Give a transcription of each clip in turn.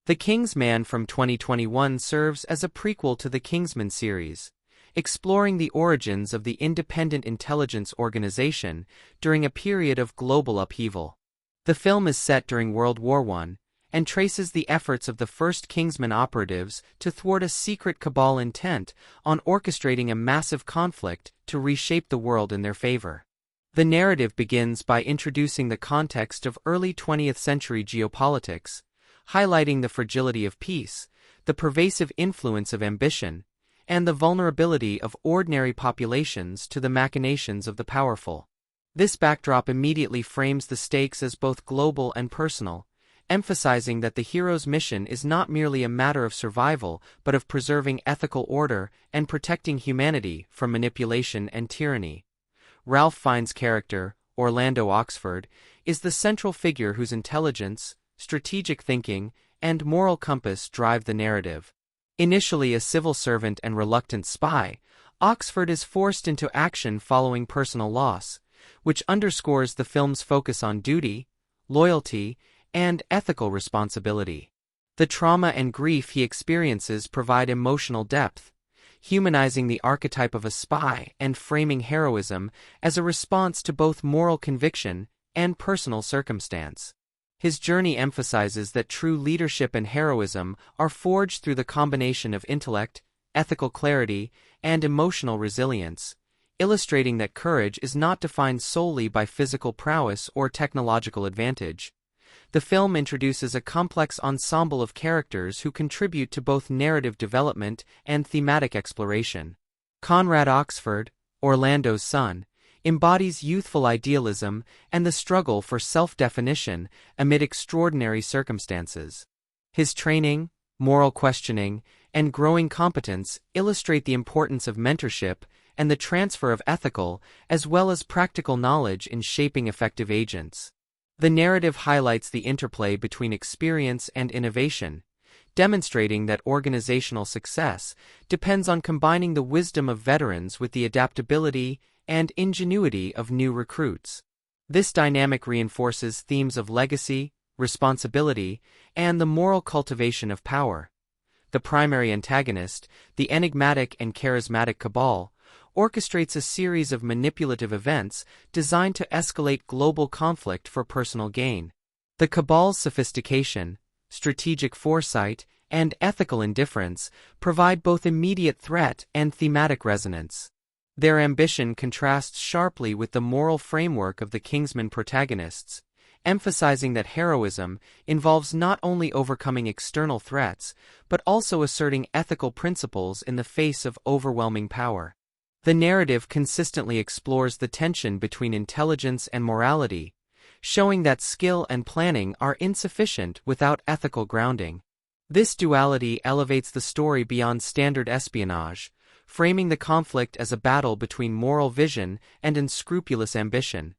The Kingsman from 2021 serves as a prequel to the Kingsman series, exploring the origins of the Independent Intelligence Organization during a period of global upheaval. The film is set during World War I and traces the efforts of the first Kingsman operatives to thwart a secret cabal intent on orchestrating a massive conflict to reshape the world in their favor. The narrative begins by introducing the context of early 20th century geopolitics, highlighting the fragility of peace, the pervasive influence of ambition, and the vulnerability of ordinary populations to the machinations of the powerful. This backdrop immediately frames the stakes as both global and personal, emphasizing that the hero's mission is not merely a matter of survival but of preserving ethical order and protecting humanity from manipulation and tyranny. Ralph Fiennes' character, Orlando Oxford, is the central figure whose intelligence, strategic thinking, and moral compass drive the narrative. Initially a civil servant and reluctant spy, Oxford is forced into action following personal loss, which underscores the film's focus on duty, loyalty, and ethical responsibility. The trauma and grief he experiences provide emotional depth, humanizing the archetype of a spy and framing heroism as a response to both moral conviction and personal circumstance. His journey emphasizes that true leadership and heroism are forged through the combination of intellect, ethical clarity, and emotional resilience, illustrating that courage is not defined solely by physical prowess or technological advantage. The film introduces a complex ensemble of characters who contribute to both narrative development and thematic exploration. Conrad Oxford, Orlando's son, embodies youthful idealism and the struggle for self-definition amid extraordinary circumstances. His training, moral questioning, and growing competence illustrate the importance of mentorship and the transfer of ethical as well as practical knowledge in shaping effective agents. The narrative highlights the interplay between experience and innovation, demonstrating that organizational success depends on combining the wisdom of veterans with the adaptability and ingenuity of new recruits. This dynamic reinforces themes of legacy, responsibility, and the moral cultivation of power. The primary antagonist, the enigmatic and charismatic cabal, orchestrates a series of manipulative events designed to escalate global conflict for personal gain. The cabal's sophistication, strategic foresight, and ethical indifference provide both immediate threat and thematic resonance. Their ambition contrasts sharply with the moral framework of the Kingsman protagonists, emphasizing that heroism involves not only overcoming external threats, but also asserting ethical principles in the face of overwhelming power. The narrative consistently explores the tension between intelligence and morality, showing that skill and planning are insufficient without ethical grounding. This duality elevates the story beyond standard espionage, framing the conflict as a battle between moral vision and unscrupulous ambition.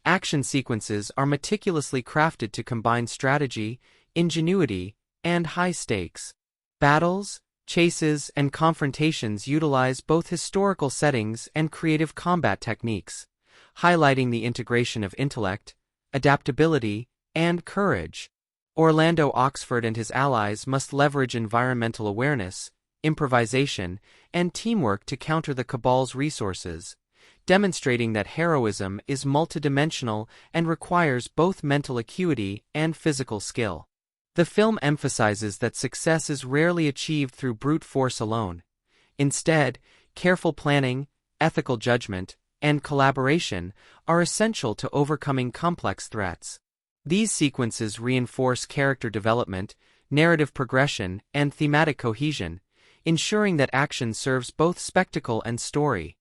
Action sequences are meticulously crafted to combine strategy, ingenuity, and high stakes. Battles, chases, and confrontations utilize both historical settings and creative combat techniques, highlighting the integration of intellect, adaptability, and courage. Orlando Oxford and his allies must leverage environmental awareness, improvisation, and teamwork to counter the cabal's resources, demonstrating that heroism is multidimensional and requires both mental acuity and physical skill. The film emphasizes that success is rarely achieved through brute force alone. Instead, careful planning, ethical judgment, and collaboration are essential to overcoming complex threats. These sequences reinforce character development, narrative progression, and thematic cohesion, ensuring that action serves both spectacle and story.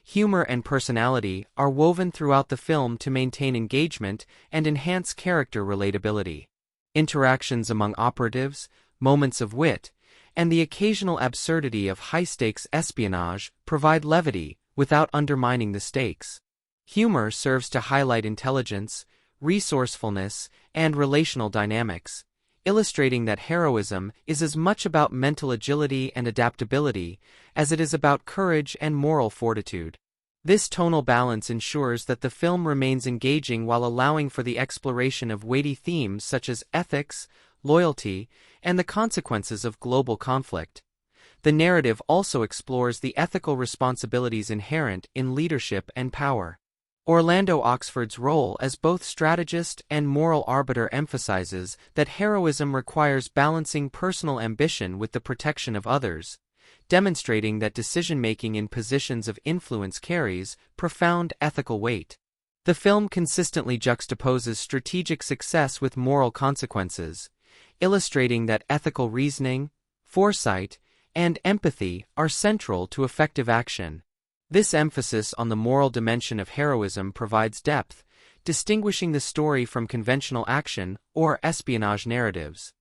Humor and personality are woven throughout the film to maintain engagement and enhance character relatability. Interactions among operatives, moments of wit, and the occasional absurdity of high-stakes espionage provide levity without undermining the stakes. Humor serves to highlight intelligence, resourcefulness, and relational dynamics, illustrating that heroism is as much about mental agility and adaptability as it is about courage and moral fortitude. This tonal balance ensures that the film remains engaging while allowing for the exploration of weighty themes such as ethics, loyalty, and the consequences of global conflict. The narrative also explores the ethical responsibilities inherent in leadership and power. Orlando Oxford's role as both strategist and moral arbiter emphasizes that heroism requires balancing personal ambition with the protection of others, demonstrating that decision-making in positions of influence carries profound ethical weight. The film consistently juxtaposes strategic success with moral consequences, illustrating that ethical reasoning, foresight, and empathy are central to effective action. This emphasis on the moral dimension of heroism provides depth, distinguishing the story from conventional action or espionage narratives.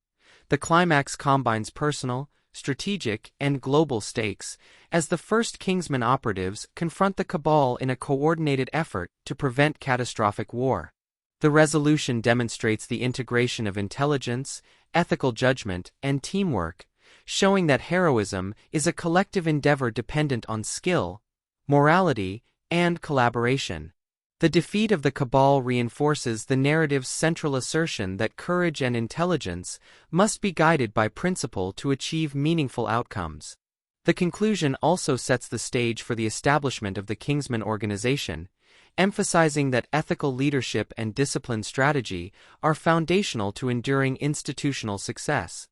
The climax combines personal, strategic, and global stakes, as the first Kingsman operatives confront the Cabal in a coordinated effort to prevent catastrophic war. The resolution demonstrates the integration of intelligence, ethical judgment, and teamwork, showing that heroism is a collective endeavor dependent on skill, morality, and collaboration. The defeat of the Cabal reinforces the narrative's central assertion that courage and intelligence must be guided by principle to achieve meaningful outcomes. The conclusion also sets the stage for the establishment of the Kingsman organization, emphasizing that ethical leadership and disciplined strategy are foundational to enduring institutional success.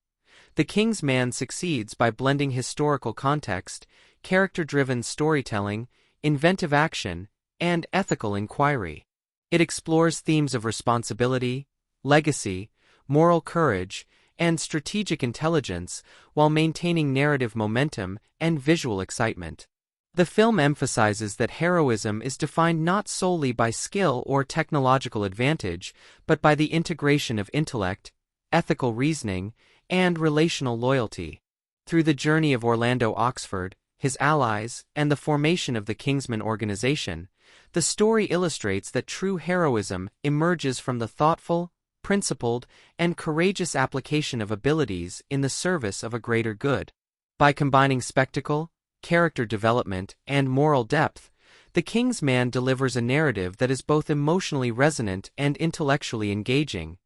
The Kingsman succeeds by blending historical context, character-driven storytelling, inventive action, and ethical inquiry. It explores themes of responsibility, legacy, moral courage, and strategic intelligence while maintaining narrative momentum and visual excitement. The film emphasizes that heroism is defined not solely by skill or technological advantage, but by the integration of intellect, ethical reasoning, and relational loyalty. Through the journey of Orlando Oxford, his allies, and the formation of the Kingsman organization, the story illustrates that true heroism emerges from the thoughtful, principled, and courageous application of abilities in the service of a greater good. By combining spectacle, character development, and moral depth, The Kingsman delivers a narrative that is both emotionally resonant and intellectually engaging,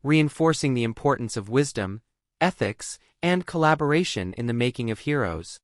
reinforcing the importance of wisdom, ethics, and collaboration in the making of heroes.